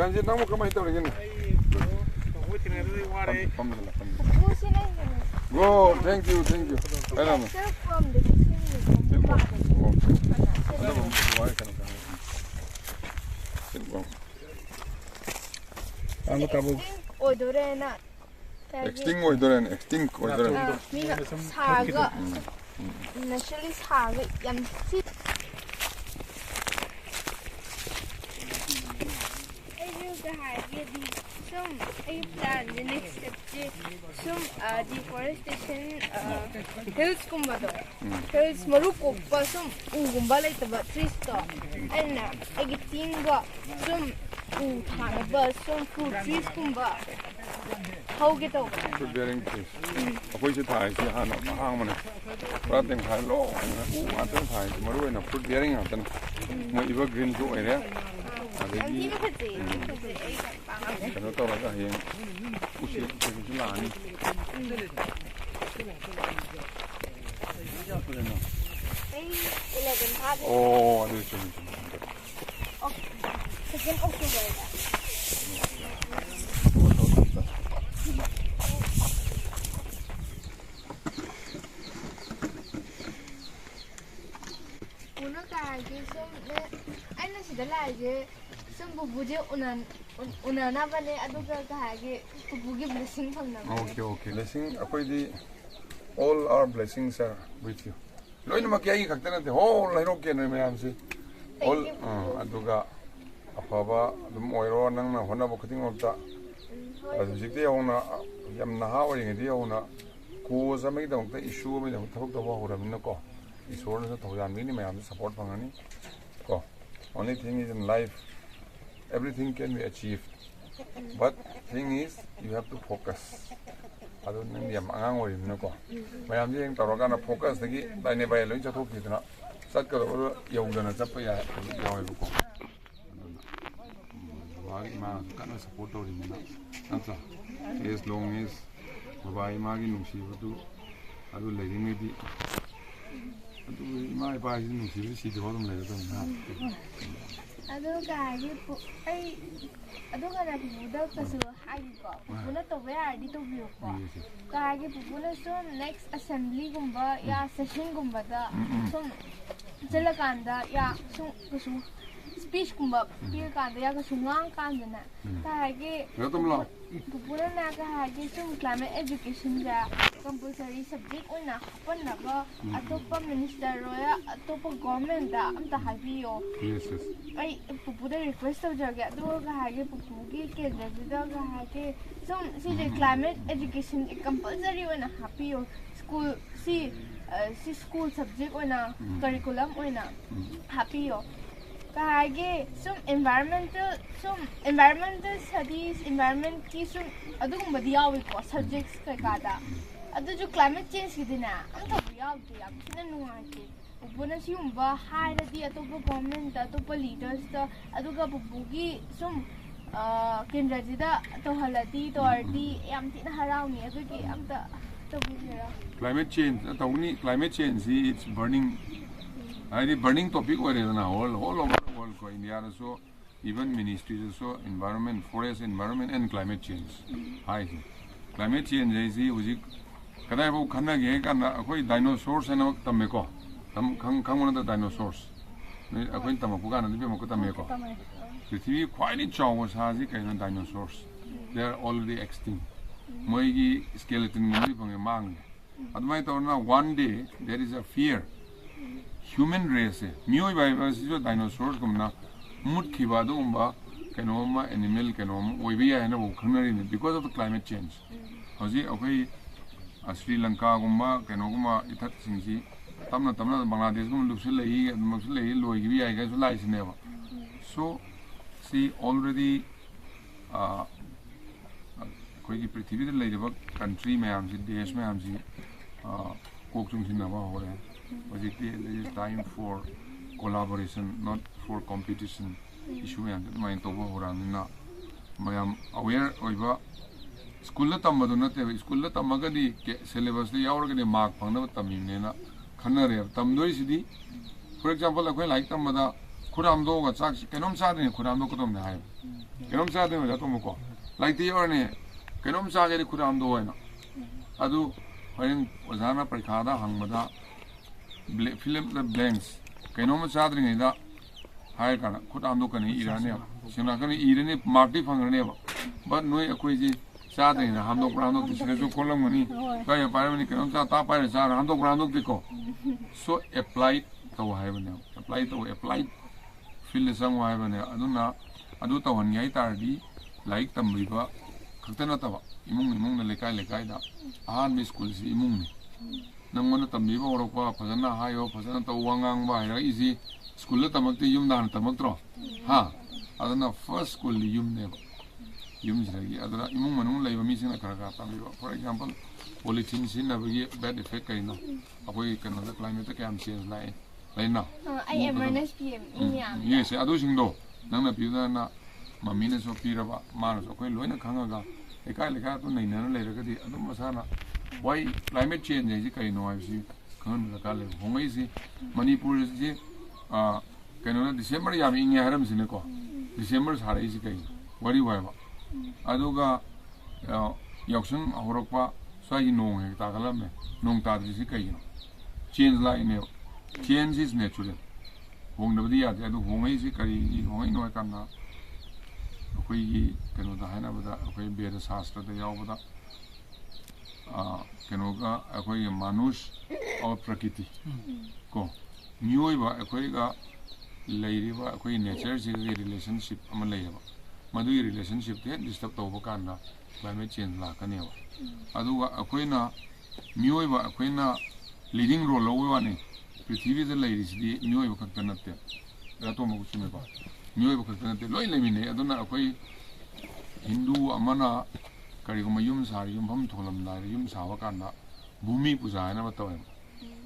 Transit namo kamay ito rin. Go, thank you. Alam mo. Ano kabog? Extinct oidoren. Mina saga. Initially saga yam si. I plan the next step some deforestation hills kumbado hills maruko pa some ugumba like the trees to and I get tinga some thana some fruit trees kumba how get over fruit bearing trees akoy si thai si hana hang man prat deng thai lo atan thai maru na fruit bearing atan mo iba green jo area adagi kano tawraga heng usi usi lani oh adu chum second October una kaagi aina sida laige some bubuje unana bane aduga kaagi bubugi blessing phangna okay blessing akoi di all our blessings are with you loina makyai khakta na whole lairo ke no mayam si all aduga afaba dum oiro nang na hona bo khading opta adu jikte yauna yam na ha ori ngedi yauna ko samai dong ta issue me dong thok to ba horamna ko isor na thojan mi ni mayam support phangani ko only thing is in life everything can be achieved but thing is you have to focus adu nang yam angang ori na ko mayam jeng tawraga na focus dagi daine bai loi chathok ki dana sat ka ro yogdana chappa ya yawe ko bagi ma kana support ori na anta as long as babai ma gi nungsi bu adu leing di adu ma ba gi nungsi si de hodum le da na adu kaagi ai adu kana buda kasu hai ko buna to we id to view ko kaagi buna so next assembly gumba ya session gumba da so chelakanda ya so kasu speech kumba pil kanda ya kasu ngang kanda na kaagi buna na kaagi so climate education da compulsory subject oina panna ba atopa minister roya atopa government da amta habiyo yes I pupuda request of jaga do kahage pupugi ke jaga kahage so see the climate education compulsory when happy school see school subject when curriculum when happy kahage some environmental studies environment ki some adugum badiya ko subjects ka kada adu jo climate change ki dina amta biya ya kina nuai Buna siyumba higher di atopa government atopa leaders ta aduga bubugi sum kinrajida to halati to ardi yam tina harawni adugi amta to bujera climate change tawni climate change it's burning topic ore na all over the world ko India so even ministries so environment forest environment and climate change hi climate change is uji kadai bu khanna ge kana akoi dinosaurs na tamme ko Kang the dinosaurs. I went to Mapugan and Bimakotameko. The TV quite chow was hazy kind of dinosaurs. They are already extinct. Moigi skeleton movie from a mang. At my town now, one day there is a fear. Human race, Mui by dinosaurs come now, Mut Kibadumba, Canoma, animal canom, Wibia and a Wokanari because of the climate change. Hosi, okay, Sri Lanka, Gumba, Canoma, Itatsingi. Tamna Bangladesh never. So see already कोई पृथ्वी ले जब country में हम देश में हम कोक्चुंग सिंह नवा हो रहे हैं it is time for collaboration not for competition issue में हम माइन तो वो हो रहा है ना मैं हम aware होइबा स्कूल ले तम मधुना ते स्कूल ले तम मगर दी syllabus ले यावर के ने mark फंगना तमीम ने ना खन्ना रे तम दो इसी दी for example अकोई like तम मदा Kuramdo ga chak kenom sa de kuramdo ko tom ne hai kenom sa de ja tom ko like the or ne kenom sa ge kuramdo hai na adu hoin ojana parikha da hangmada film the blanks kenom sa de ne da hai kana kuramdo ka ni irane sina ka ni irane mark di phang ne ba but noi akoi ji sa de na hamdo kuramdo ti sine jo kolam ni ka ya pa ni kenom sa ta pa sa hamdo kuramdo ti ko so applied to hai ba ne applied feel sang wai bane aduna adu tawhan yai tardi like tamriba khaktana tawa imung na lekai da ahan mi school si imung ni nangona tamriba orokwa phajana hayo phajana to wangang ba ira isi school la tamakti yum dan tamaktro ha aduna first school li yum ne yum jagi aduna imung manung leiba mi sina kara tamriba for example polythene sin na bagi bad effect kaino apoi kana da climate ka am change lai Laina. I am NSPM. Yes, adu singdo. Nang na piuda na mamina so piraba mana so koi loina khangaga ekai leka to nei na leira di adu masana why climate change ji kai no ai si khan la ka le hongai si Manipur ji kaino na December yam inge haram sine ko December sarai si kai wari wai ba adu ga yaksung horokpa sai nong he ta kala me nong ta si kai no change la ine change is natural. Hong nabadi ya adu hongai si kari hongai no kana koi kano da haina bada koi beda shastra da yaw bada kano ga koi manush aur prakriti ko myoi ba koi ga leiri ba koi nature si relationship ama leiba madu relationship te disturb to ba kana climate change la kane ba adu ga koi na myoi ba koi na leading role lo wa ne prithvi de leiri si myoi ba khakta na te ra to mo kuchme ba myoi ba khakta na te loi lemine aduna koi Hindu amana kariguma yum sari yum pham tholam da yum sawa kana bhumi puja na bataw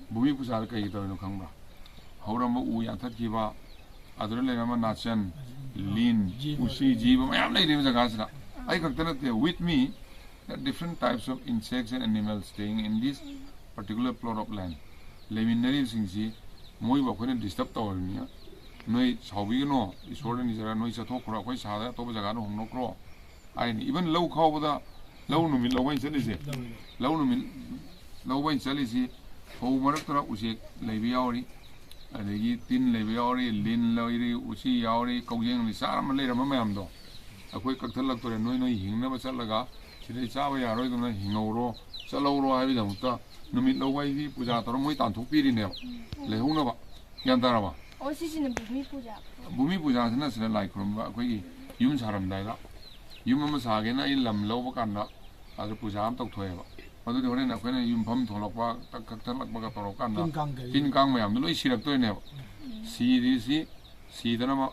bhumi puja ka yi tawno khangba hauram u ya that ki ba adure le ma nachan lin usi jiba mayam nei rim jaga sra ai khakta te with me there are different types of insects and animals staying in this particular plot of land leminary singsi moi ba khone disturb tawni noi chawbi no isor ni jara noi chathok khora khoi sa da to jaga no hongno kro even low cow da low no min low wine selisi low no min low wine selisi ho maraktra usi leibi yauri adegi tin leibi yauri lin loiri usi yauri kaujeng ni saram le ram mayam do akoi kakthal tore noi noi hingna ba chalaga sidai chawa ya roi dona hingoro chaloro habi da mutta no min low wai bi puja tor moi tan thok piri ne le hungna ba yan tara ba o si sin bhumi puja sina sina lai khrum ba akoi yum saram dai la yum ma sa ge na I lam lo ba kan na adu puja am tok thoe ba adu de horen akoi na yum pham tholok ba tak kak thak lak ba ka tor kan na tin kang mayam do loi sirak toy ne si ri si dana ma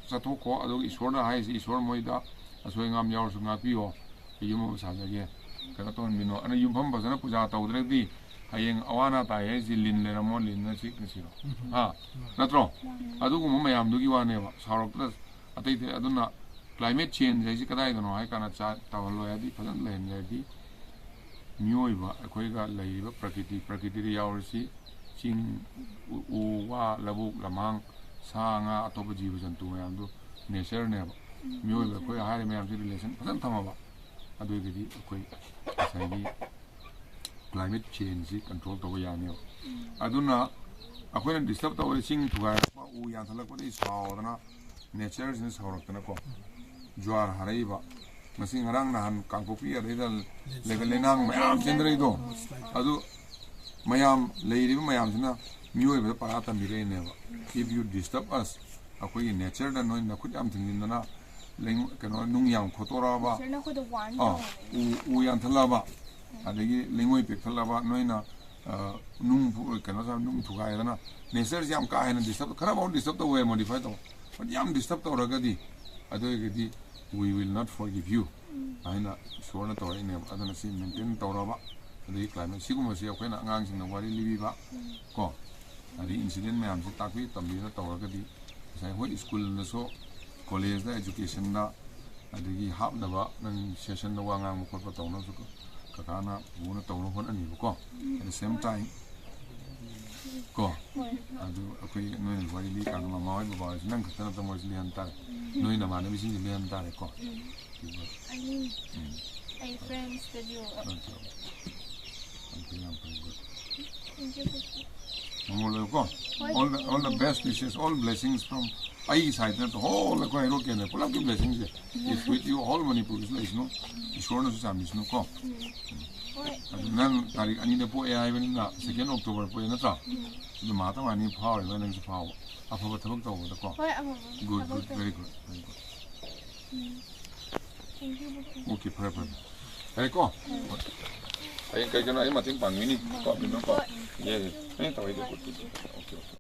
sa thok ko adu isor da hai si isor moi da asoi ngam yaur su nga pi ho yum ma sa ge ka ton mino ana yum pham ba sana puja taw dre di hayeng awana ta ye si lin le ramo lin na si ro ha natro adu gu ma yam du gi wa ne ba sarok plus atai te aduna climate change is kadai no hai kana cha tawlo ya di phalan len ya di myoi ba akoi ga lai ba prakriti ri yaur si ching u wa labu lamang sa nga atop jibu jantu yam do nature ne ba myoi ba koi ha re mayam si relation phalan thama ba adu gi di akoi sai di climate change control to ya ne aduna akoi na disturb to ching thuga ba u ya thalak ba di saw na nature sin sawrak na ko juar haraiba masing ngarang nahan kangkopi adai legal lenang mayam chendrai do adu mayam leiriba mayam sina myoi ba parata mire ne ba if you disturb us akoi nature da noi na khut am thingin na leng kano nung yang khotora ba u yang thala ba adagi lengoi pe thala ba noi na nung kano sa nung thuga ya na nature jam ka hai na disturb khara ba disturb to way modify to but yam disturb to raga di adu gi we will not forgive you aina sorna to ine adana si maintain to ba adi climate siguma si akoina angang sing na wari libi ba ko adi incident me am si takwi tambi na to ga di sai hoi school na so college da education na adi hap na ba nang session na wangang mo ko to no so ka kana bu na to no hon ani ko at the same time ko adu akoi noi wari li kan ma mai ba ba nang ka ta mo li han ta noi na ma na bi sin li han ta ko I mean I friends that you thank you ko all the best wishes, all blessings from ai side that all the koi ro ke ne pula ki blessings is with you all Manipur is like no ishwar na sa misno ko nang tarik ani ne po ai ben na 2 October po na tra the mata mani power na nang sa power apa ba thabak taw da ko good very good thank you okay pray ai ko ai kai kana ai mating pang ni ko bin ko ye ai tawai de ko okay